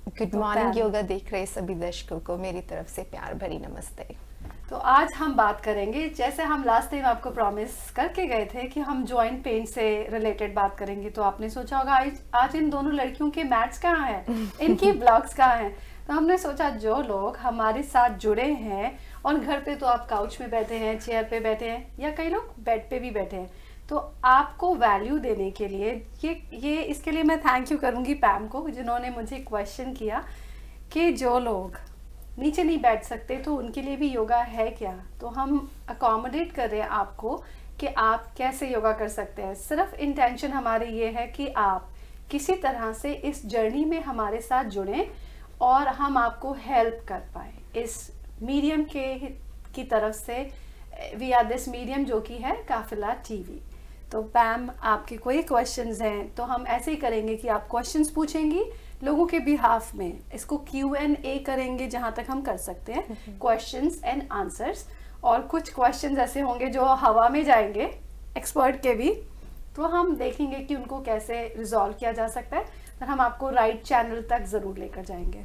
Good तो morning पैम, yoga देख रहे सभी दर्शकों को मेरी तरफ से प्यार भरी नमस्ते। तो आज हम बात करेंगे, जैसे हम लास्ट टाइम आपको प्रॉमिस करके गए थे कि हम जॉइंट पेन से रिलेटेड बात करेंगे, तो आपने सोचा होगा आज इन दोनों लड़कियों के मैट्स कहाँ हैं, इनकी ब्लॉग्स कहाँ हैं। तो हमने सोचा जो लोग हमारे साथ जुड़े हैं, और घर पे तो आप काउच में बैठे हैं, चेयर पे बैठे हैं, या कई लोग बेड पे भी बैठे हैं, तो आपको वैल्यू देने के लिए ये इसके लिए मैं थैंक यू करूँगी पैम को, जिन्होंने मुझे क्वेश्चन किया कि जो लोग नीचे नहीं बैठ सकते तो उनके लिए भी योगा है क्या। तो हम अकोमोडेट कर रहे हैं आपको कि आप कैसे योगा कर सकते हैं। सिर्फ इंटेंशन हमारी ये है कि आप किसी तरह से इस जर्नी में हमारे साथ जुड़ें और हम आपको हेल्प कर पाए इस मीडियम की तरफ से। वी आर दिस मीडियम, जो कि है काफिला टीवी। तो पैम, आपके कोई क्वेश्चंस हैं तो हम ऐसे ही करेंगे कि आप क्वेश्चंस पूछेंगी लोगों के बिहाफ में, इसको Q&A करेंगे जहां तक हम कर सकते हैं, क्वेश्चंस एंड आंसर्स। और कुछ क्वेश्चंस ऐसे होंगे जो हवा में जाएंगे, एक्सपर्ट के भी, तो हम देखेंगे कि उनको कैसे रिजॉल्व किया जा सकता है, और हम आपको राइट चैनल तक ज़रूर लेकर जाएंगे।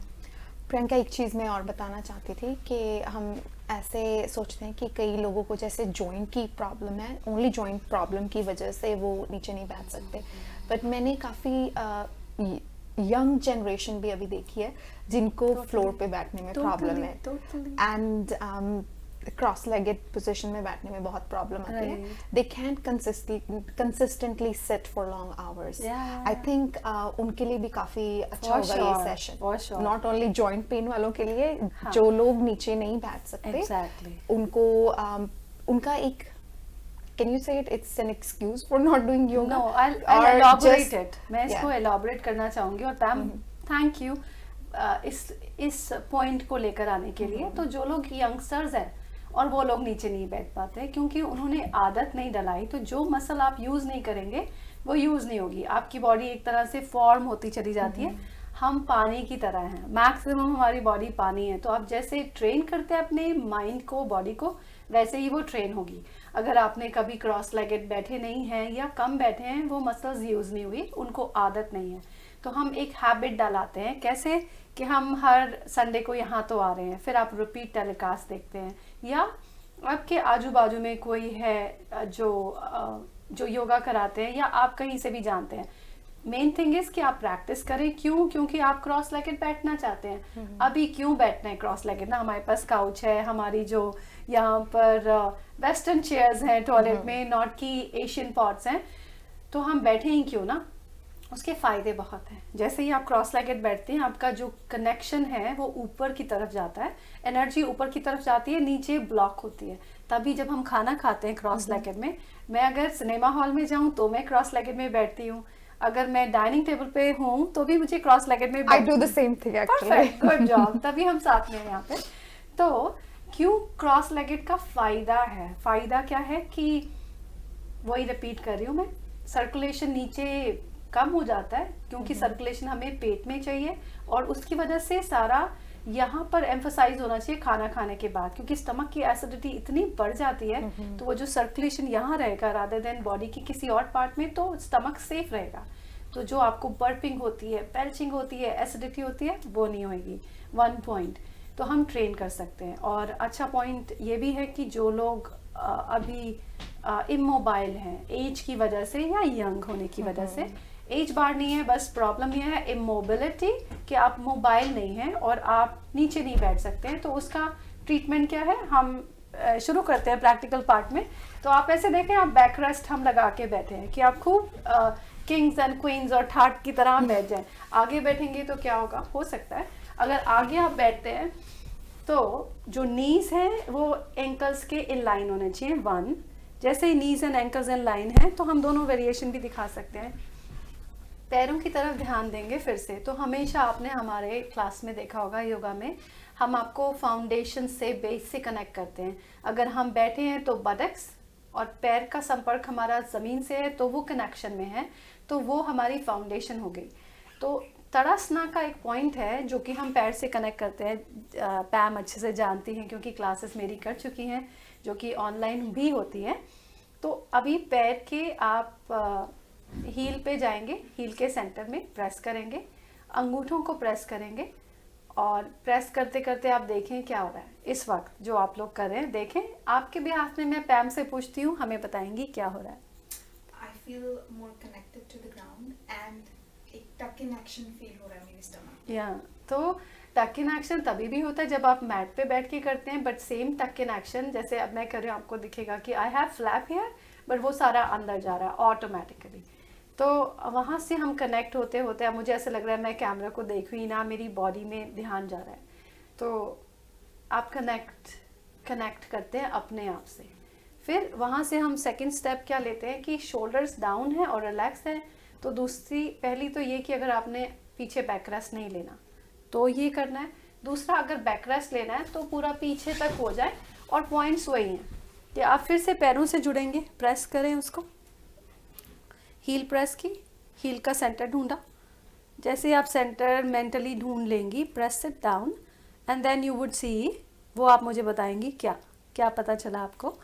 प्रियंका, एक चीज़ मैं और बताना चाहती थी कि हम ऐसे सोचते हैं कि कई लोगों को जैसे जॉइंट की प्रॉब्लम है, ओनली जॉइंट प्रॉब्लम की वजह से वो नीचे नहीं बैठ सकते, बट मैंने काफ़ी यंग जनरेशन भी अभी देखी है जिनको फ्लोर पे बैठने में प्रॉब्लम है, एंड क्रॉस लेगेड पोजीशन में बैठने में बहुत प्रॉब्लम आती है। They can consistently sit for long hours. I think उनके लिए भी काफी अच्छा होगा ये session, not only joint pain वालों के लिए, जो लोग नीचे नहीं बैठ सकते उनको उनका एक, can you say it's an excuse for not doing yoga? No, I'll elaborate it. मैं इसको elaborate करना चाहूँगी, और पैम थैंक यू इस पॉइंट को लेकर आने के लिए। तो जो लोग यंगस्टर्स हैं और वो लोग नीचे नहीं बैठ पाते क्योंकि उन्होंने आदत नहीं डलाई, तो जो मसल आप यूज़ नहीं करेंगे वो यूज़ नहीं होगी, आपकी बॉडी एक तरह से फॉर्म होती चली जाती है। हम पानी की तरह हैं, मैक्सिमम हमारी बॉडी पानी है, तो आप जैसे ट्रेन करते हैं अपने माइंड को, बॉडी को, वैसे ही वो ट्रेन होगी। अगर आपने कभी क्रॉस लेगेड बैठे नहीं हैं या कम बैठे हैं, वो मसल्स यूज़ नहीं हुई, उनको आदत नहीं है। तो हम एक हैबिट डालाते हैं, कैसे कि हम हर संडे को यहाँ तो आ रहे हैं, फिर आप रिपीट टेलीकास्ट देखते हैं, या आपके आजू बाजू में कोई है जो योगा कराते हैं, या आप कहीं से भी जानते हैं। मेन थिंग इज कि आप प्रैक्टिस करें। क्यों? क्योंकि आप क्रॉस लेगेड बैठना चाहते हैं। अभी क्यों बैठना है क्रॉस लेगेड ना, हमारे पास काउच है, हमारी जो यहाँ पर वेस्टर्न चेयर्स हैं टॉयलेट में, नॉट की एशियन पॉट्स हैं, तो हम बैठे ही क्यों ना। उसके फ़ायदे बहुत हैं। जैसे ही आप क्रॉस लेगेड बैठते हैं, आपका जो कनेक्शन है वो ऊपर की तरफ जाता है, एनर्जी ऊपर की तरफ जाती है, नीचे ब्लॉक होती है। तभी जब हम खाना खाते हैं क्रॉस लेगेड में, मैं अगर सिनेमा हॉल में जाऊँ तो मैं क्रॉस लेगेड में बैठती हूँ, अगर मैं डाइनिंग टेबल पे हूँ तो भी मुझे क्रॉस लेगेड में I do the same thing actually. Perfect, good job, तभी हम साथ में हैं यहाँ पे। तो क्यों क्रॉस लेगेड का फ़ायदा है? फ़ायदा क्या है कि वही रिपीट कर रही हूँ मैं, सर्कुलेशन नीचे कम हो जाता है, क्योंकि सर्कुलेशन हमें पेट में चाहिए, और उसकी वजह से सारा यहाँ पर एम्फोसाइज होना चाहिए खाना खाने के बाद, क्योंकि स्टमक की एसिडिटी इतनी बढ़ जाती है, तो वो जो सर्कुलेशन यहाँ रहेगा रादर देन बॉडी की किसी और पार्ट में, तो स्टमक सेफ रहेगा। तो जो आपको बर्पिंग होती है, पेल्चिंग होती है, एसिडिटी होती है, वो नहीं होगी। 1 पॉइंट तो हम ट्रेन कर सकते हैं। और अच्छा पॉइंट ये भी है कि जो लोग अभी इमोबाइल हैं एज की वजह से या यंग होने की वजह से, एज बार नहीं है, बस प्रॉब्लम यह है इमोबिलिटी, कि आप मोबाइल नहीं हैं और आप नीचे नहीं बैठ सकते हैं। तो उसका ट्रीटमेंट क्या है, हम शुरू करते हैं प्रैक्टिकल पार्ट में। तो आप ऐसे देखें, आप बैक रेस्ट हम लगा के बैठे हैं कि आप खूब किंग्स एंड क्वींस और ठाट की तरह बैठ जाएं। आगे बैठेंगे तो क्या होगा, हो सकता है अगर आगे आप बैठते हैं तो जो नीज हैं वो एंकल्स के इन लाइन होने चाहिए। 1, जैसे ही knees and ankles in line है, तो हम दोनों वेरिएशन भी दिखा सकते हैं। पैरों की तरफ ध्यान देंगे फिर से। तो हमेशा आपने हमारे क्लास में देखा होगा योगा में, हम आपको फाउंडेशन से बेस से कनेक्ट करते हैं। अगर हम बैठे हैं तो बटक्स और पैर का संपर्क हमारा ज़मीन से है, तो वो कनेक्शन में है, तो वो हमारी फाउंडेशन हो गई। तो तड़ासना का एक पॉइंट है जो कि हम पैर से कनेक्ट करते हैं। पैम अच्छे से जानती हैं क्योंकि क्लासेस मेरी कर चुकी हैं, जो कि ऑनलाइन भी होती हैं। तो अभी पैर के आप हील पे जाएंगे, हील के सेंटर में प्रेस करेंगे, अंगूठों को प्रेस करेंगे और प्रेस करते करते आप देखें क्या हो रहा है। इस वक्त जो आप लोग कर रहे हैं देखें, आपके भी हाथ में। मैं पैम से पूछती हूँ, हमें बताएंगी क्या हो रहा है। I feel more connected to the ground and एक टक इन एक्शन फील हो रहा है मेरे स्टमक। या तो टक इन एक्शन तभी भी होता है जब आप मैट पे बैठ के करते हैं, बट सेम टक इन एक्शन जैसे अब मैं कर रही हूँ आपको दिखेगा कि I have flap here, but वो सारा अंदर जा रहा है ऑटोमेटिकली। तो वहाँ से हम कनेक्ट होते होते अब मुझे ऐसा लग रहा है मैं कैमरा को देख ही ना, मेरी बॉडी में ध्यान जा रहा है। तो आप कनेक्ट करते हैं अपने आप से। फिर वहाँ से हम सेकंड स्टेप क्या लेते हैं कि शोल्डर्स डाउन है और रिलैक्स है। तो दूसरी पहली तो ये कि अगर आपने पीछे बैक रेस्ट नहीं लेना तो ये करना है। दूसरा, अगर बैक रेस्ट लेना है तो पूरा पीछे तक हो जाए और पॉइंट्स वही हैं कि आप फिर से पैरों से जुड़ेंगे, प्रेस करें उसको, हील प्रेस की, हील का सेंटर ढूंढा। जैसे आप सेंटर मेंटली ढूंढ लेंगी, press it down and then you would see, वो आप मुझे बताएंगी क्या क्या पता चला आपको।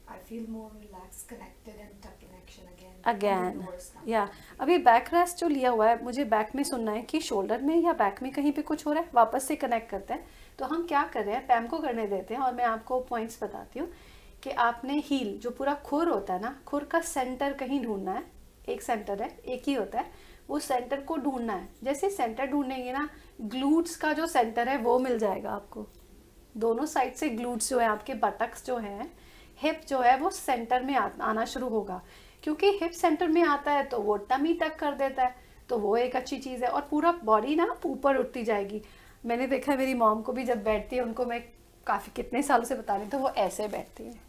I feel more relaxed, connected and tuck in action again. Again Doors now. या अभी बैक रेस्ट जो लिया हुआ है, मुझे बैक में सुनना है कि शोल्डर में या बैक में कहीं पे कुछ हो रहा है। वापस से कनेक्ट करते हैं। तो हम क्या कर रहे हैं, पैम को करने देते हैं और मैं आपको पॉइंट्स बताती हूँ कि आपने हील जो पूरा खुर होता है ना, खुर का सेंटर कहीं ढूंढना है। एक सेंटर है, एक ही होता है, वो सेंटर को ढूंढना है। जैसे सेंटर ढूंढेंगे ना, ग्लूट्स का जो सेंटर है वो मिल जाएगा आपको। दोनों साइड से ग्लूट्स जो है, आपके बटक्स जो हैं, हिप जो है वो सेंटर में आना शुरू होगा। क्योंकि हिप सेंटर में आता है तो वो टमी टक कर देता है, तो वो एक अच्छी चीज़ है। और पूरा बॉडी ना ऊपर उठती जाएगी। मैंने देखा मेरी मॉम को भी जब बैठती है, उनको मैं काफ़ी कितने सालों से बता रही हूँ, तो वो ऐसे बैठती है,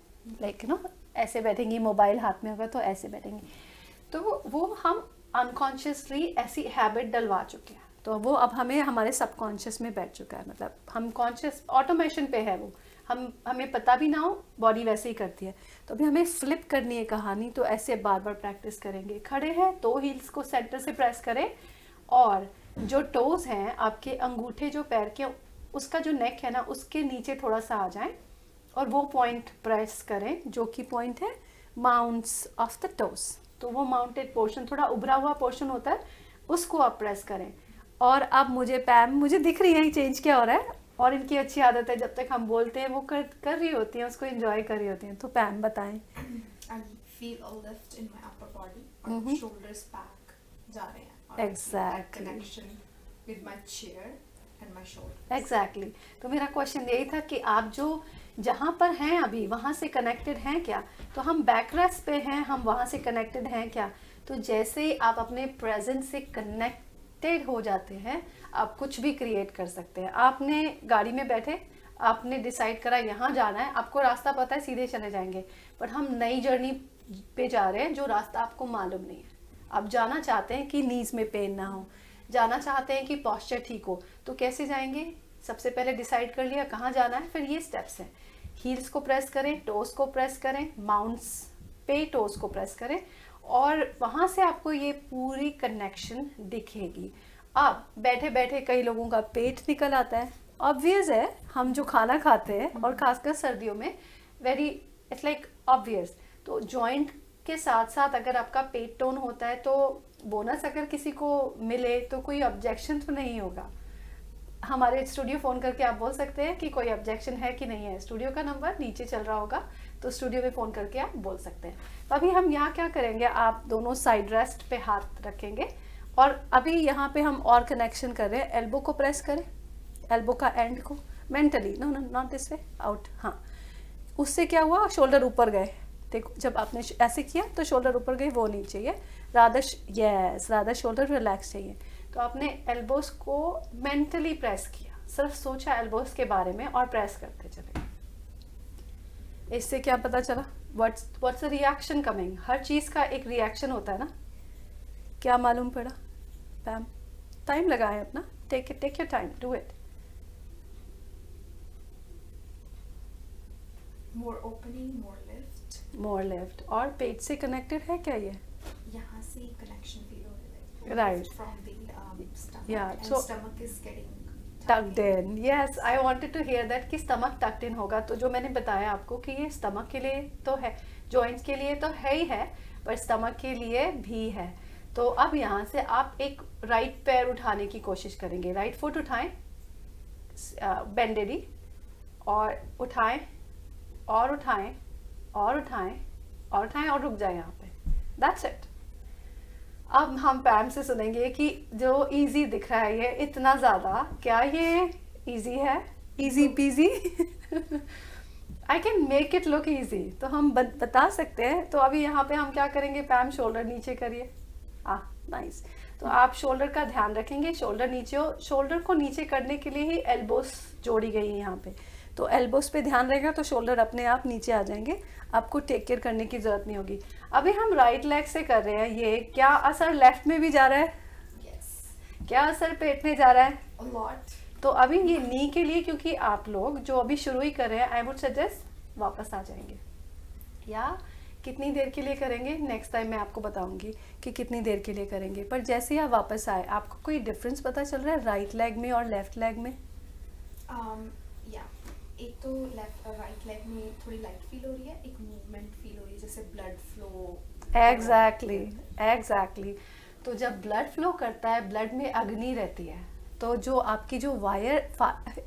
लाइक नो ऐसे बैठेंगी, मोबाइल हाथ में होगा तो ऐसे बैठेंगी। तो वो हम अनकॉन्शियसली ऐसी हैबिट डलवा चुके हैं, तो वो अब हमें हमारे सबकॉन्शियस में बैठ चुका है। मतलब हम कॉन्शियस ऑटोमेशन पे है वो, हमें पता भी ना हो, बॉडी वैसे ही करती है। तो अभी हमें फ्लिप करनी है कहानी, तो ऐसे बार बार प्रैक्टिस करेंगे। खड़े हैं तो हील्स को सेंटर से प्रेस करें और जो टोज हैं आपके अंगूठे जो पैर के, उसका जो नेक है ना, उसके नीचे थोड़ा सा आ जाएं और वो पॉइंट प्रेस करें जो कि पॉइंट है माउंट्स ऑफ द टोज। तो वो माउंटेड पोर्शन, थोड़ा उभरा हुआ पोर्शन होता है, उसको आप प्रेस करें। और अब मुझे पैम मुझे दिख रही है ही चेंज क्या हो रहा है। और इनकी अच्छी आदत है, जब तक हम बोलते हैं वो कर रही होती हैं, उसको एंजॉय कर रही होती हैं। तो पैम बताएं। I feel a lift in my upper body और shoulders back जा रहे हैं। और I feel that Exactly. connection with my chair and my shoulders. Exactly तो मेरा क्वेश्चन यही था कि आप जो जहाँ पर हैं अभी वहाँ से कनेक्टेड हैं क्या। तो हम बैक रेस्ट पे हैं, हम वहाँ से कनेक्टेड हैं क्या। तो जैसे ही आप अपने प्रेजेंट से कनेक्टेड हो जाते हैं, आप कुछ भी क्रिएट कर सकते हैं। आपने गाड़ी में बैठे, आपने डिसाइड करा यहाँ जाना है, आपको रास्ता पता है, सीधे चले जाएंगे। बट हम नई जर्नी पे जा रहे हैं जो रास्ता आपको मालूम नहीं है। आप जाना चाहते हैं कि नीज में पेन ना हो, जाना चाहते हैं कि पॉस्चर ठीक हो, तो कैसे जाएंगे। सबसे पहले डिसाइड कर लिया कहाँ जाना है, फिर ये स्टेप्स हैं। हील्स को प्रेस करें, टोस को प्रेस करें, माउंट्स पे टोस को प्रेस करें और वहाँ से आपको ये पूरी कनेक्शन दिखेगी। अब बैठे बैठे कई लोगों का पेट निकल आता है, ऑब्वियस है। हम जो खाना खाते हैं और खासकर सर्दियों में वेरी इट्स लाइक ऑब्वियस। तो जॉइंट के साथ साथ अगर आपका पेट टोन होता है तो बोनस अगर किसी को मिले तो कोई ऑब्जेक्शन तो नहीं होगा। हमारे स्टूडियो फ़ोन करके आप बोल सकते हैं कि कोई ऑब्जेक्शन है कि नहीं है। स्टूडियो का नंबर नीचे चल रहा होगा, तो स्टूडियो में फ़ोन करके आप बोल सकते हैं। तो अभी हम यहाँ क्या करेंगे, आप दोनों साइड रेस्ट पे हाथ रखेंगे और अभी यहाँ पे हम और कनेक्शन कर रहे हैं। एल्बो को प्रेस करें, एल्बो का एंड को mentally, no no not this way, out. हाँ, उससे क्या हुआ, शोल्डर ऊपर गए। देखो जब आपने ऐसे किया तो शोल्डर ऊपर गए, वो नहीं चाहिए। राधा शोल्डर रिलैक्स चाहिए। तो आपने एल्बोस को मेंटली प्रेस किया, सिर्फ सोचा एल्बोस के बारे में और प्रेस करते चले। इससे क्या पता चला, व्हाट्स द रिएक्शन कमिंग। हर चीज का एक रिएक्शन होता है ना। क्या मालूम पड़ा पैम? टाइम लगाए अपना, take your time, do it. More opening, more lift. More left. और पेट से कनेक्टेड है क्या ये? यहाँ से connection feel हो रहा है, Right. lift from the stomach. Yeah, And so- stomach is getting tucked in. Yes, I wanted to hear that कि स्टमक टक्ड इन होगा। तो जो मैंने बताया आपको कि ये स्टमक के लिए तो है, जॉइंट्स के लिए तो है ही है, पर स्टमक के लिए भी है। तो अब यहाँ से आप एक राइट पैर उठाने की कोशिश करेंगे, राइट फुट उठाएं, बेंडेडी, और उठाएं और उठाएं और उठाएं और उठाएं और रुक जाए यहाँ पे, दैट्स इट। अब हम पैम से सुनेंगे कि जो इजी दिख रहा है ये इतना ज़्यादा, क्या ये इजी है? Easy PG I can make it look easy, तो हम बता सकते हैं। तो अभी यहाँ पे हम क्या करेंगे, पैम शोल्डर नीचे करिए, नाइस। तो आप शोल्डर का ध्यान रखेंगे, शोल्डर नीचे हो, शोल्डर को नीचे करने के लिए ही एल्बोस जोड़ी गई है यहाँ पे, तो एल्बोस पे ध्यान रहेगा तो शोल्डर अपने आप नीचे आ जाएंगे, आपको टेक केयर करने की जरूरत नहीं होगी। अभी हम राइट लेग से कर रहे हैं, ये क्या असर लेफ्ट में भी जा रहा है? Yes. क्या असर पेट में जा रहा है? A lot. तो अभी ये नी के लिए, क्योंकि आप लोग जो अभी शुरू ही कर रहे हैं, आई वुड सजेस्ट वापस आ जाएंगे, या कितनी देर के लिए करेंगे नेक्स्ट टाइम मैं आपको बताऊंगी कि कितनी देर के लिए करेंगे। पर जैसे ही आप वापस आए, आपको कोई डिफरेंस पता चल रहा है राइट लेग में और लेफ्ट लेग में? या एक तो राइट लेग में थोड़ी लाइट फील हो रही है, एक मूवमेंट फील हो रही है, जैसे ब्लड फ्लो। एग्जैक्टली। तो जब ब्लड फ्लो करता है, ब्लड में अग्नि रहती है, तो जो आपकी जो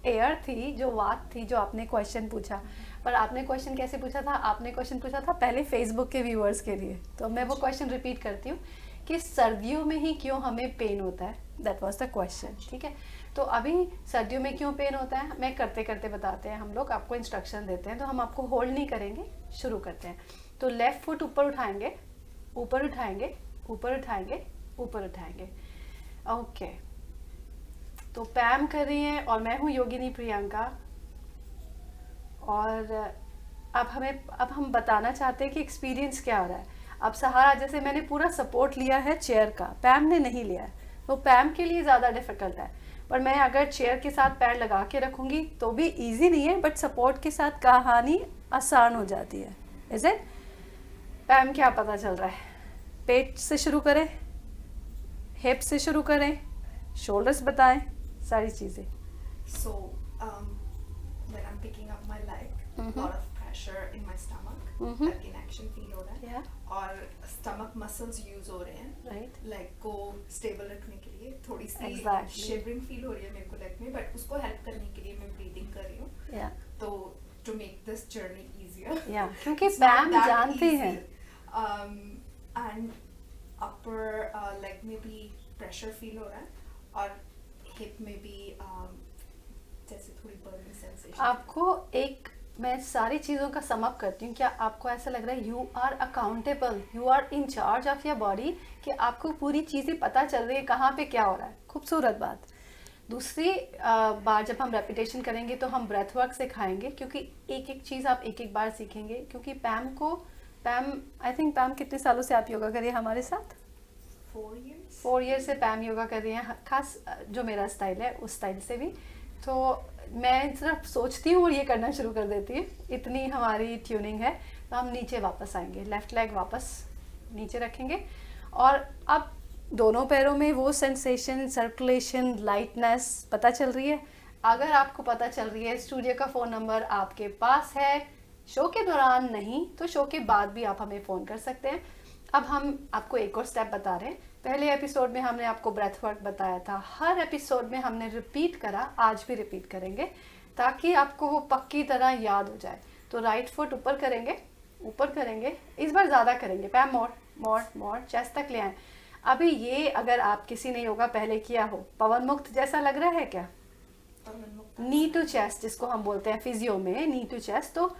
एयर थी, जो वात थी, जो आपने क्वेश्चन पूछा, पर आपने क्वेश्चन कैसे पूछा था? आपने क्वेश्चन पूछा था पहले फेसबुक के व्यूअर्स के लिए, तो मैं वो क्वेश्चन रिपीट करती हूँ कि सर्दियों में ही क्यों हमें पेन होता है, दैट वाज द क्वेश्चन, ठीक है। तो अभी सर्दियों में क्यों पेन होता है, मैं करते करते बताते हैं, हम लोग आपको इंस्ट्रक्शन देते हैं, तो हम आपको होल्ड नहीं करेंगे, शुरू करते हैं। तो लेफ्ट फुट ऊपर उठाएंगे, ऊपर उठाएंगे, ऊपर उठाएंगे, ऊपर उठाएंगे, ओके। तो पैम कर रही हैं और मैं हूँ योगिनी प्रियंका, और अब हम बताना चाहते हैं कि एक्सपीरियंस क्या हो रहा है। अब सहारा, जैसे मैंने पूरा सपोर्ट लिया है चेयर का, पैम ने नहीं लिया है, तो पैम के लिए ज़्यादा डिफिकल्ट है, पर मैं अगर चेयर के साथ पैर लगा के रखूँगी तो भी इजी नहीं है, बट सपोर्ट के साथ कहानी आसान हो जाती है। Is it? पैम क्या पता चल रहा है? पेट से शुरू करें, हिप से शुरू करें, शोल्डर्स बताएं, सारी चीज़ें। So, when I'm picking up my leg, lot of pressure in my stomach. Again, action feel हो रहा है। Yeah. और stomach muscles use हो रहे हैं। Right. Leg को stable रखने के लिए थोड़ी सी Exactly. shivering feel हो रही है मेरे को leg में, but उसको help करने के लिए मैं breathing कर रही हूँ। Yeah. तो to make this journey easier. Yeah. क्योंकि It's not पैम that जानती easy. हैं। And upper leg में भी pressure feel हो रहा है, और hip में भी जैसे थोड़ी burning sensation। आपको एक, मैं सारी चीज़ों का सम अप करती हूँ, क्या आपको ऐसा लग रहा है you are accountable, you are in charge of your body, कि आपको पूरी चीज़ें पता चल रही है कहाँ पे क्या हो रहा है? खूबसूरत बात। दूसरी बार जब हम रेपिटेशन करेंगे तो हम ब्रेथ वर्क सिखाएंगे, क्योंकि एक एक चीज़ आप एक एक बार सीखेंगे, क्योंकि पैम आई थिंक पैम कितने सालों से आप योगा कर रही है हमारे साथ? 4 ईयर से पैम योगा कर रही हैं, खास जो मेरा स्टाइल है उस स्टाइल से भी। तो मैं सिर्फ सोचती हूँ और ये करना शुरू कर देती है, इतनी हमारी ट्यूनिंग है। तो हम नीचे वापस आएंगे, लेफ्ट लेग वापस नीचे रखेंगे, और अब दोनों पैरों में वो सेंसेशन, सर्कुलेशन, लाइटनेस पता चल रही है। अगर आपको पता चल रही है, स्टूडियो का फ़ोन नंबर आपके पास है, शो के दौरान नहीं तो शो के बाद भी आप हमें फ़ोन कर सकते हैं। अब हम आपको एक और स्टेप बता रहे हैं। पहले एपिसोड में हमने आपको ब्रेथ वर्क बताया था, हर एपिसोड में हमने रिपीट करा, आज भी रिपीट करेंगे ताकि आपको वो पक्की तरह याद हो जाए। तो राइट फुट ऊपर करेंगे, ऊपर करेंगे, इस बार ज़्यादा करेंगे, पैम मोर मोर मोर, चेस्ट तक ले आए। अभी ये अगर आप किसी ने योगा पहले किया हो, पवन मुक्त जैसा लग रहा है क्या? नी टू चेस्ट जिसको हम बोलते हैं फिजियो में, नी टू चेस्ट। तो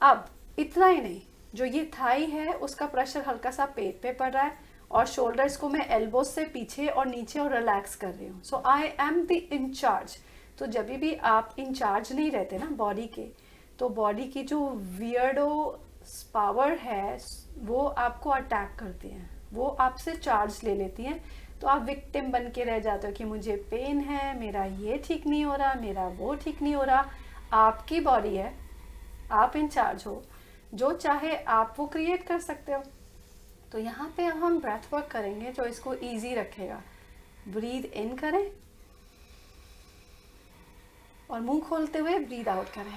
अब इतना ही नहीं, जो ये थाई है उसका प्रेशर हल्का सा पेट पे पड़ रहा है, और शोल्डर्स को मैं एल्बोज से पीछे और नीचे और रिलैक्स कर रही हूँ। सो आई एम द इंचार्ज। तो जब भी आप इंचार्ज नहीं रहते ना बॉडी के, तो बॉडी की जो वियर्डो पावर है वो आपको अटैक करती हैं, वो आपसे चार्ज ले लेती हैं। तो आप विक्टिम बन के रह जाते हो कि मुझे पेन है, मेरा ये ठीक नहीं हो रहा, मेरा वो ठीक नहीं हो रहा। आपकी बॉडी है, आप इंचार्ज हो, जो चाहे आप वो क्रिएट कर सकते हो। तो यहाँ पे हम ब्रेथ वर्क करेंगे जो इसको इजी रखेगा। ब्रीद इन करें और मुंह खोलते हुए ब्रीद आउट करें।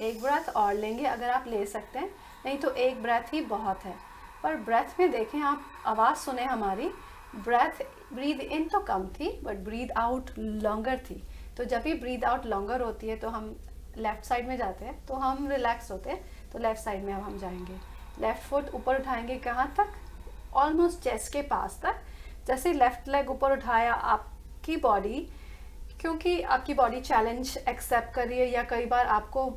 एक ब्रेथ और लेंगे अगर आप ले सकते हैं, नहीं तो एक ब्रेथ ही बहुत है। पर ब्रेथ में देखें आप, आवाज़ सुने हमारी, ब्रीद इन तो कम थी बट ब्रीद आउट लॉन्गर थी। तो जब भी ब्रीद आउट लॉन्गर होती है तो हम लेफ़्ट साइड में जाते हैं, तो हम रिलैक्स होते हैं। तो लेफ़्ट साइड में अब हम जाएंगे, लेफ़्ट फुट ऊपर उठाएंगे, कहाँ तक, ऑलमोस्ट चेस्ट के पास तक। जैसे लेफ़्ट लेग ऊपर उठाया, आपकी बॉडी, क्योंकि आपकी बॉडी चैलेंज एक्सेप्ट कर रही है, या कई बार आपको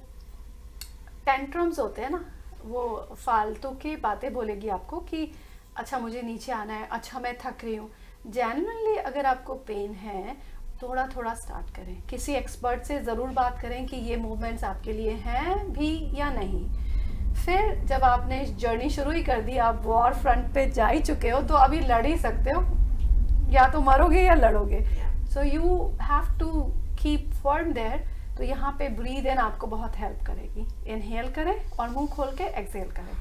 टेंट्रम्स होते हैं ना, वो फालतू की बातें बोलेगी आपको कि अच्छा मुझे नीचे आना है, अच्छा मैं थक रही हूँ। जेन्युइनली अगर आपको पेन है, थोड़ा थोड़ा स्टार्ट करें, किसी एक्सपर्ट से ज़रूर बात करें कि ये मूवमेंट्स आपके लिए हैं भी या नहीं। फिर जब आपने जर्नी शुरू ही कर दी, आप वॉर फ्रंट पे जा ही चुके हो, तो अभी लड़ ही सकते हो, या तो मरोगे या लड़ोगे। So you have to keep firm there. तो यहाँ पे ब्रीद इन आपको बहुत हेल्प करेगी। इनहेल करें और मुंह खोल के एक्सहेल करें।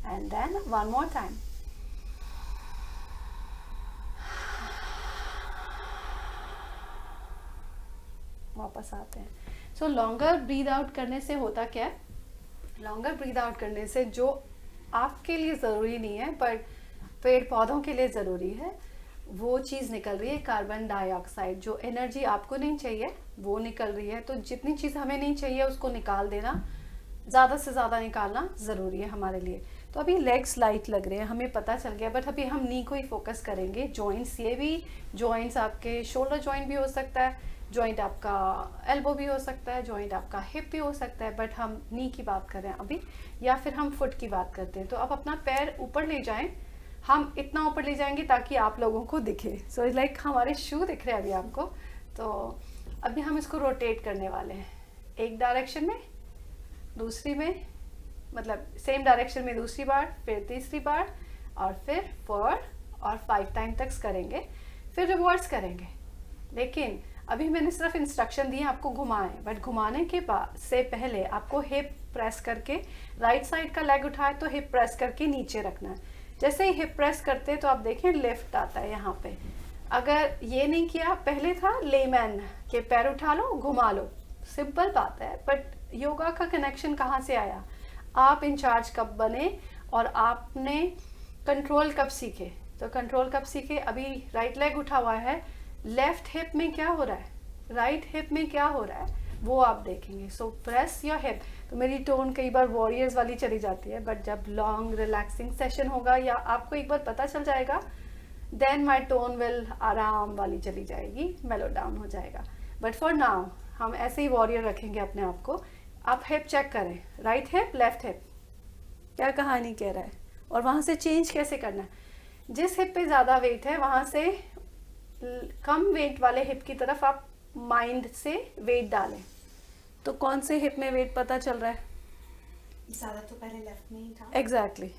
And then one more time. वापस आते हैं। सो लॉन्गर ब्रीद आउट करने से होता क्या है, लॉन्गर ब्रीद आउट करने से जो आपके लिए ज़रूरी नहीं है पर पेड़ पौधों के लिए ज़रूरी है, वो चीज़ निकल रही है, कार्बन डाइऑक्साइड। जो एनर्जी आपको नहीं चाहिए वो निकल रही है। तो जितनी चीज़ हमें नहीं चाहिए उसको निकाल देना, ज़्यादा से ज़्यादा निकालना ज़रूरी है हमारे लिए। तो अभी लेग्स लाइट लग रहे हैं, हमें पता चल गया, बट अभी हम नी को ही फोकस करेंगे। जॉइंट्स, ये भी जॉइंट्स आपके शोल्डर जॉइंट भी हो सकता है, जॉइंट आपका एल्बो भी हो सकता है, जॉइंट आपका हिप भी हो सकता है, बट हम नी की बात कर रहे हैं अभी, या फिर हम फुट की बात करते हैं। तो अब अपना पैर ऊपर ले जाएं, हम इतना ऊपर ले जाएंगे ताकि आप लोगों को दिखे। सो इट्स लाइक हमारे शू दिख रहे हैं अभी आपको। तो अभी हम इसको रोटेट करने वाले हैं, एक डायरेक्शन में, दूसरी में, मतलब सेम डायरेक्शन में दूसरी बार, फिर तीसरी बार, और फिर 4 और 5 टाइम तक करेंगे, फिर रिवर्स करेंगे। लेकिन अभी मैंने सिर्फ इंस्ट्रक्शन दिए आपको घुमाएं, बट घुमाने के बाद से पहले आपको हिप प्रेस करके, राइट साइड का लेग उठाए तो हिप प्रेस करके नीचे रखना है। जैसे ही हिप प्रेस करते हैं तो आप देखें लिफ्ट आता है यहाँ पे। अगर ये नहीं किया, पहले था लेमैन के पैर उठा लो घुमा लो, सिंपल बात है, बट योगा का कनेक्शन कहाँ से आया, आप इंचार्ज कब बने और आपने कंट्रोल कब सीखे। तो कंट्रोल कब सीखे, अभी राइट लेग उठा हुआ है, लेफ्ट हिप में क्या हो रहा है, राइट हिप में क्या हो रहा है, वो आप देखेंगे। सो प्रेस योर हिप। तो मेरी टोन कई बार वॉरियर्स वाली चली जाती है, बट जब लॉन्ग रिलैक्सिंग सेशन होगा या आपको एक बार पता चल जाएगा, देन माई टोन विल आराम वाली चली जाएगी, मेलो डाउन हो जाएगा। बट फॉर नाउ हम ऐसे ही वॉरियर रखेंगे अपने आप को। आप हिप चेक करें, राइट हिप लेफ्ट हिप, क्या कहानी कह रहा है, और वहाँ से चेंज कैसे करना है। जिस हिप पे ज़्यादा वेट है वहाँ से कम वेट वाले हिप की तरफ आप माइंड से वेट डालें। तो कौन से हिप में वेट पता चल रहा है, ज़्यादा तो पहले लेफ्ट में ही था। एग्जैक्टली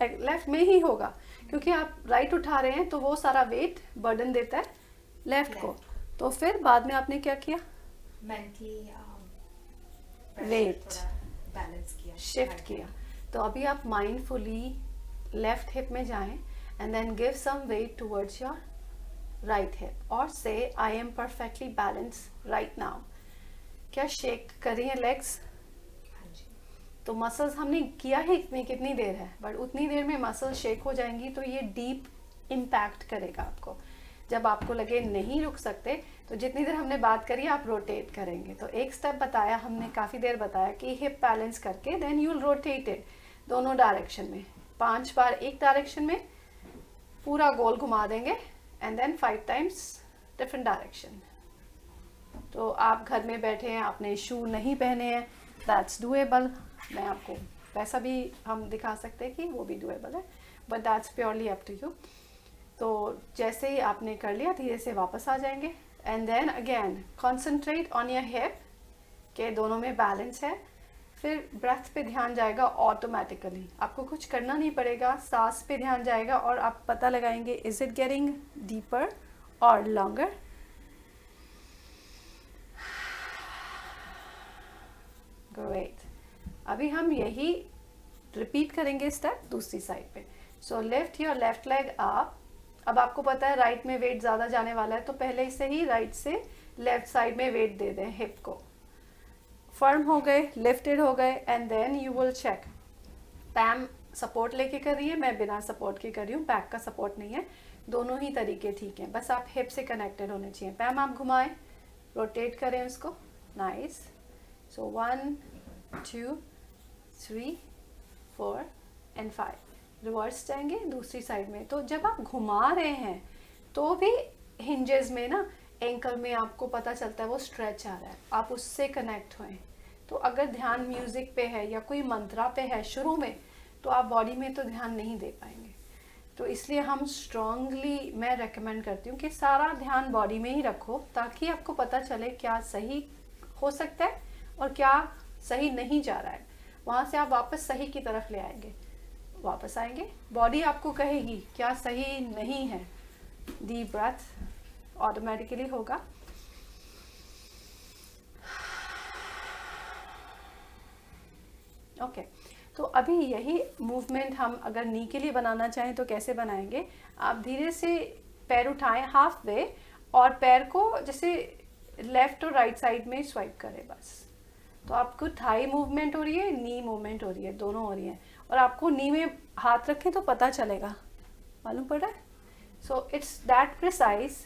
लेफ्ट में ही होगा, क्योंकि आप राइट उठा रहे हैं तो वो सारा वेट बर्डन देता है लेफ्ट को। तो फिर बाद में आपने क्या किया, मेंटली वेट बैलेंस किया, शिफ्ट किया। तो अभी आप माइंडफुली लेफ्ट हिप में जाएं and then give some weight towards your right hip और से I am perfectly balance right now. क्या शेक करिए लेग्स। तो मसल्स हमने किया ही कितनी देर है, बट उतनी देर में मसल शेक हो जाएंगी, तो ये डीप इम्पैक्ट करेगा आपको। जब आपको लगे नहीं रुक सकते तो जितनी देर हमने बात करी आप रोटेट करेंगे। तो एक स्टेप बताया हमने, काफ़ी देर बताया कि हिप बैलेंस करके then you will rotate it दोनों डायरेक्शन में, 5 बार एक डायरेक्शन में पूरा गोल घुमा देंगे and then 5 times different direction. तो आप घर में बैठे हैं, आपने शू नहीं पहने हैं, दैट्स डूएबल। मैं आपको वैसा भी हम दिखा सकते हैं कि वो भी डूएबल है, but that's purely up to you. तो जैसे ही आपने कर लिया धीरे से वापस आ जाएंगे and then again concentrate on your hip के दोनों में बैलेंस है। फिर ब्रेथ पे ध्यान जाएगा ऑटोमेटिकली, आपको कुछ करना नहीं पड़ेगा, सांस पे ध्यान जाएगा और आप पता लगाएंगे इज इट गेटिंग डीपर और लॉन्गर। ग्रेट। अभी हम यही रिपीट करेंगे स्टेप दूसरी साइड पे। So lift your left leg up. अब आपको पता है राइट में वेट ज़्यादा जाने वाला है, तो पहले से ही राइट से लेफ्ट साइड में वेट दे दें हिप को, फर्म हो गए, लिफ्टेड हो गए, and then you will check. Palm support लेके कर रही है, मैं बिना सपोर्ट के कर रही हूँ, बैक का सपोर्ट नहीं है, दोनों ही तरीके ठीक हैं, बस आप हिप से कनेक्टेड होने चाहिए। पैम आप घुमाएं, रोटेट करें उसको, नाइस। सो 1 2 3 4 एंड 5, रिवर्स जाएंगे दूसरी साइड में। तो जब आप घुमा रहे हैं तो भी हिंजेस में ना एंकल में आपको पता चलता है वो स्ट्रेच आ रहा है, आप उससे कनेक्ट हुए। तो अगर ध्यान म्यूजिक पे है या कोई मंत्रा पे है शुरू में, तो आप बॉडी में तो ध्यान नहीं दे पाएंगे। तो इसलिए हम स्ट्रांगली, मैं रेकमेंड करती हूँ कि सारा ध्यान बॉडी में ही रखो, ताकि आपको पता चले क्या सही हो सकता है और क्या सही नहीं जा रहा है। वहाँ से आप वापस सही की तरफ ले आएंगे, वापस आएंगे, बॉडी आपको कहेगी क्या सही नहीं है। डीप ब्रेथ ऑटोमेटिकली होगा। ओके तो अभी यही मूवमेंट हम अगर नी के लिए बनाना चाहें तो कैसे बनाएंगे। आप धीरे से पैर उठाएं हाफ वे, और पैर को जैसे लेफ्ट और राइट साइड में स्वाइप करें बस। तो आपको थाई मूवमेंट हो रही है, नी मूवमेंट हो रही है, दोनों हो रही है। और आपको नी में हाथ रखें तो पता चलेगा, मालूम पड़ रहा है। So it's that precise.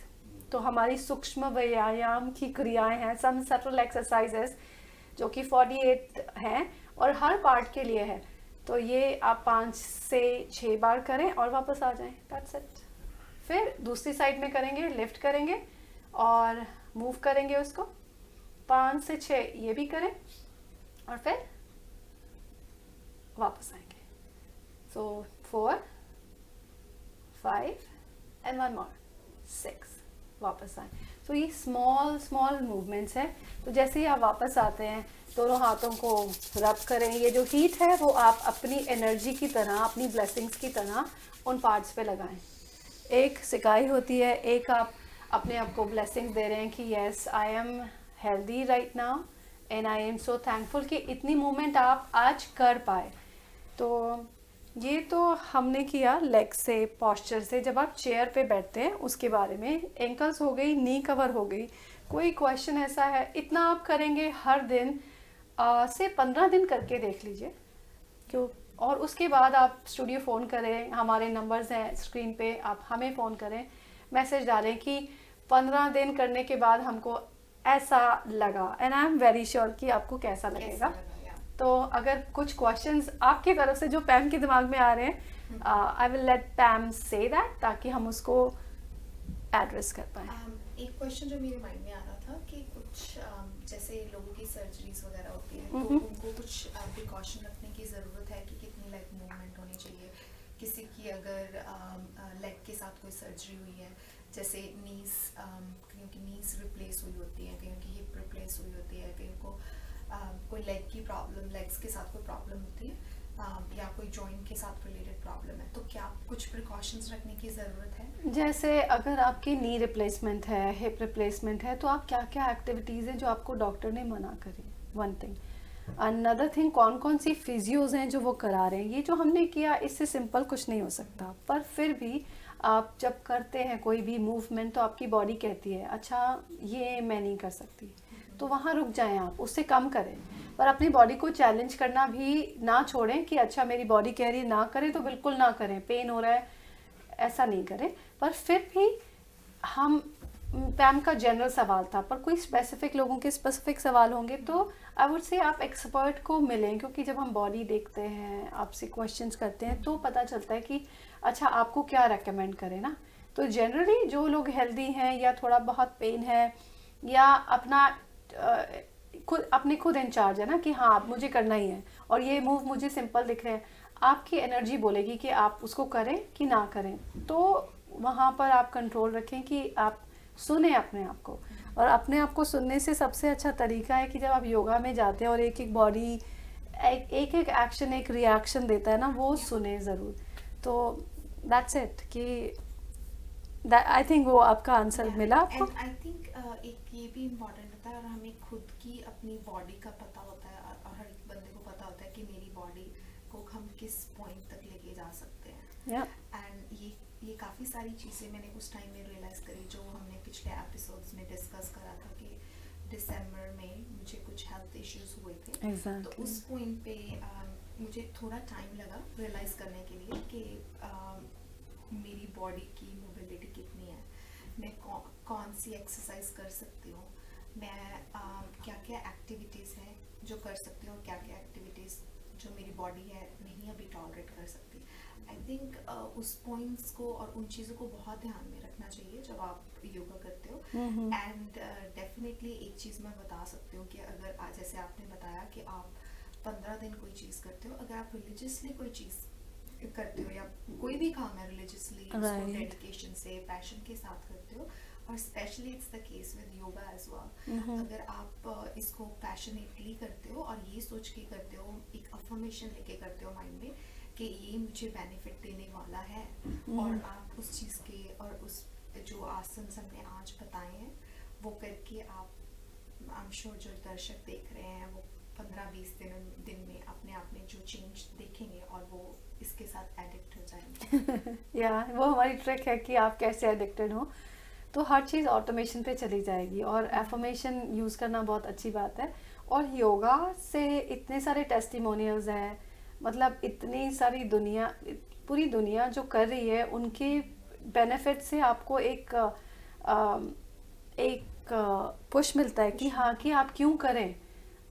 तो हमारी सूक्ष्म व्यायाम की क्रियाएं हैं, सम सटल एक्सरसाइजेस जो कि 48 हैं और हर पार्ट के लिए है। तो ये आप 5 से 6 बार करें और वापस आ जाएं, दैट्स इट। फिर दूसरी साइड में करेंगे, लिफ्ट करेंगे और मूव करेंगे उसको, 5 से 6 ये भी करें और फिर वापस आएंगे। सो 4 5 एंड 1 मोर 6, वापस आए। तो ये स्मॉल स्मॉल मूवमेंट्स हैं। तो जैसे ही आप वापस आते हैं, दोनों हाथों को रब करें। ये जो हीट है वो आप अपनी एनर्जी की तरह, अपनी ब्लेसिंग्स की तरह उन पार्ट्स पे लगाएं। एक सिकाई होती है, एक आप अपने आप को ब्लेसिंग दे रहे हैं कि yes I am healthy right now and I am so thankful कि इतनी मूवमेंट आप आज कर पाए। तो ये तो हमने किया लेग से, पॉस्चर से। जब आप चेयर पे बैठते हैं उसके बारे में, एंकल्स हो गई, नी कवर हो गई। कोई क्वेश्चन ऐसा है, इतना आप करेंगे हर दिन से 15 दिन करके देख लीजिए क्यों। और उसके बाद आप स्टूडियो फ़ोन करें, हमारे नंबर्स हैं स्क्रीन पे, आप हमें फ़ोन करें, मैसेज डालें कि 15 दिन करने के बाद हमको ऐसा लगा, and I am very sure कि आपको कैसा लगेगा। तो अगर कुछ क्वेश्चंस आपकी तरफ से जो पैम के दिमाग में आ रहे हैं, I will let पैम say that, ताकि हम उसको एड्रेस कर पाए। एक क्वेश्चन जो मेरे माइंड में आ रहा था कि कुछ जैसे लोगों की सर्जरीज वगैरह होती है, तो उनको कुछ प्रिकॉशन रखने की ज़रूरत है कि कितनी लेग मूवमेंट होनी चाहिए। किसी की अगर लेग के साथ कोई सर्जरी हुई है, जैसे नीज, कहीं की नीज रिप्लेस हुई होती है, कहीं की हिप रिप्लेस हुई होती है, कहीं को कोई लेग की प्रॉब्लम, लेग्स के साथ कोई प्रॉब्लम होती है, या कोई जॉइंट के साथ रिलेटेड प्रॉब्लम है, तो क्या कुछ प्रिकॉशंस रखने की ज़रूरत है? जैसे अगर आपकी नी रिप्लेसमेंट है, हिप रिप्लेसमेंट है, तो आप क्या क्या एक्टिविटीज़ हैं जो आपको डॉक्टर ने मना करी, वन थिंग। अनदर थिंग, कौन कौन सी फिजियोज़ हैं जो वो करा रहे हैं। ये जो हमने किया इससे सिंपल कुछ नहीं हो सकता, पर फिर भी आप जब करते हैं कोई भी मूवमेंट तो आपकी बॉडी कहती है अच्छा ये मैं नहीं कर सकती, तो वहाँ रुक जाएं, आप उससे कम करें। पर अपनी बॉडी को चैलेंज करना भी ना छोड़ें कि अच्छा मेरी बॉडी कह रही है ना करें तो बिल्कुल ना करें, पेन हो रहा है ऐसा नहीं करें। पर फिर भी हम, पैम का जनरल सवाल था, पर कोई स्पेसिफिक लोगों के स्पेसिफिक सवाल होंगे तो आई वुड से आप एक्सपर्ट को मिलें, क्योंकि जब हम बॉडी देखते हैं, आपसे क्वेश्चंस करते हैं, तो पता चलता है कि अच्छा आपको क्या रेकमेंड करें ना। तो जनरली जो लोग हेल्दी हैं या थोड़ा बहुत पेन है या अपना खुद इंचार्ज है ना कि हाँ अब मुझे करना ही है और ये मूव मुझे सिंपल दिख रहे हैं, आपकी एनर्जी बोलेगी कि आप उसको करें कि ना करें। तो वहाँ पर आप कंट्रोल रखें कि आप सुने अपने आप को। और अपने आप को सुनने से सबसे अच्छा तरीका है कि जब आप योगा में जाते हैं और एक एक बॉडी एक एक एक्शन एक रिएक्शन देता है ना, वो सुने ज़रूर। तो दैट्स इट कि आई थिंक वो आपका आंसर मिला आपको। एंड आई थिंक एक ये भी इम्पोर्टेंट होता है, और हमें खुद की अपनी बॉडी का पता होता है, और हर एक बंदे को पता होता है कि मेरी बॉडी को हम किस पॉइंट तक लेके जा सकते हैं। yeah. एंड ये काफ़ी सारी चीज़ें मैंने उस टाइम में रियलाइज़ करी, जो हमने पिछले एपिसोड्स में डिस्कस करा था कि दिसंबर में मुझे कुछ हेल्थ इश्यूज हुए थे। Exactly. तो उस पॉइंट पे मुझे थोड़ा टाइम लगा रियलाइज़ करने के लिए कि मेरी बॉडी की मोबिलिटी कितनी है, मैं कौन सी एक्सरसाइज कर सकती हूँ, मैं क्या क्या एक्टिविटीज़ हैं जो कर सकती हूँ, क्या क्या एक्टिविटीज़ जो मेरी बॉडी है नहीं अभी टॉलरेट कर सकती। आई थिंक उस पॉइंट्स को और उन चीज़ों को बहुत ध्यान में रखना चाहिए जब आप योगा करते हो। एंड डेफिनेटली एक चीज़ मैं बता सकती हूँ कि अगर जैसे आपने बताया कि आप 15 दिन कोई चीज़ करते हो, अगर आप रिलीजियसली कोई चीज़ करते हो या कोई भी काम है रिलीजियसली उसको डेडिकेशन से पैशन के साथ करते हो, और specially it's the case with yoga as well, अगर आप इसको पैशनेटली करते हो और ये सोच के करते हो, एक अफर्मेशन लेके करते हो माइंड में कि ये मुझे बेनिफिट देने वाला है, और आप उस चीज़ के और उस जो आसन हमने आज बताए हैं वो करके आप, आई एम श्योर जो दर्शक देख रहे हैं वो 15-20 दिन में अपने आप में जो चेंज देखेंगे और वो इसके साथ एडिक्ट हो जाएंगे। या वो हमारी ट्रिक है कि आप कैसे एडिक्टेड हो, तो हर चीज़ ऑटोमेशन पे चली जाएगी। और एफर्मेशन यूज़ करना बहुत अच्छी बात है। और योगा से इतने सारे टेस्टिमोनियल्स हैं, मतलब इतनी सारी दुनिया, पूरी दुनिया जो कर रही है उनके बेनिफिट से आपको एक पुश मिलता है कि हाँ कि आप क्यों करें।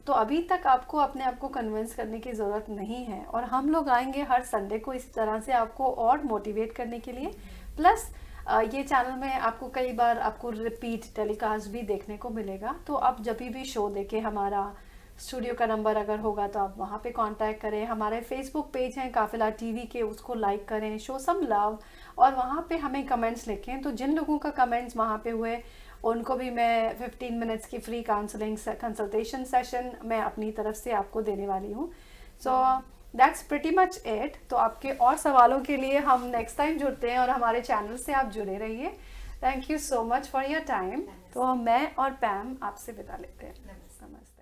तो अभी तक आपको अपने आप को कन्विंस करने की ज़रूरत नहीं है, और हम लोग आएंगे हर संडे को इस तरह से आपको और मोटिवेट करने के लिए। प्लस ये चैनल में आपको कई बार आपको रिपीट टेलीकास्ट भी देखने को मिलेगा, तो आप जब भी शो देखें, हमारा स्टूडियो का नंबर अगर होगा तो आप वहाँ पे कांटेक्ट करें। हमारे फेसबुक पेज हैं काफिला टीवी के, उसको लाइक करें, शो सम लव, और वहाँ पे हमें कमेंट्स लिखें। तो जिन लोगों का कमेंट्स वहाँ पे हुए उनको भी मैं 15 मिनट्स की फ्री काउंसलिंग कंसल्टेशन सेशन मैं अपनी तरफ से आपको देने वाली हूँ। So that's pretty much it. तो आपके और सवालों के लिए हम नेक्स्ट टाइम जुड़ते हैं, और हमारे चैनल से आप जुड़े रहिए। Thank you so much for your time. तो मैं और पैम आपसे विदा लेते हैं। नमस्ते।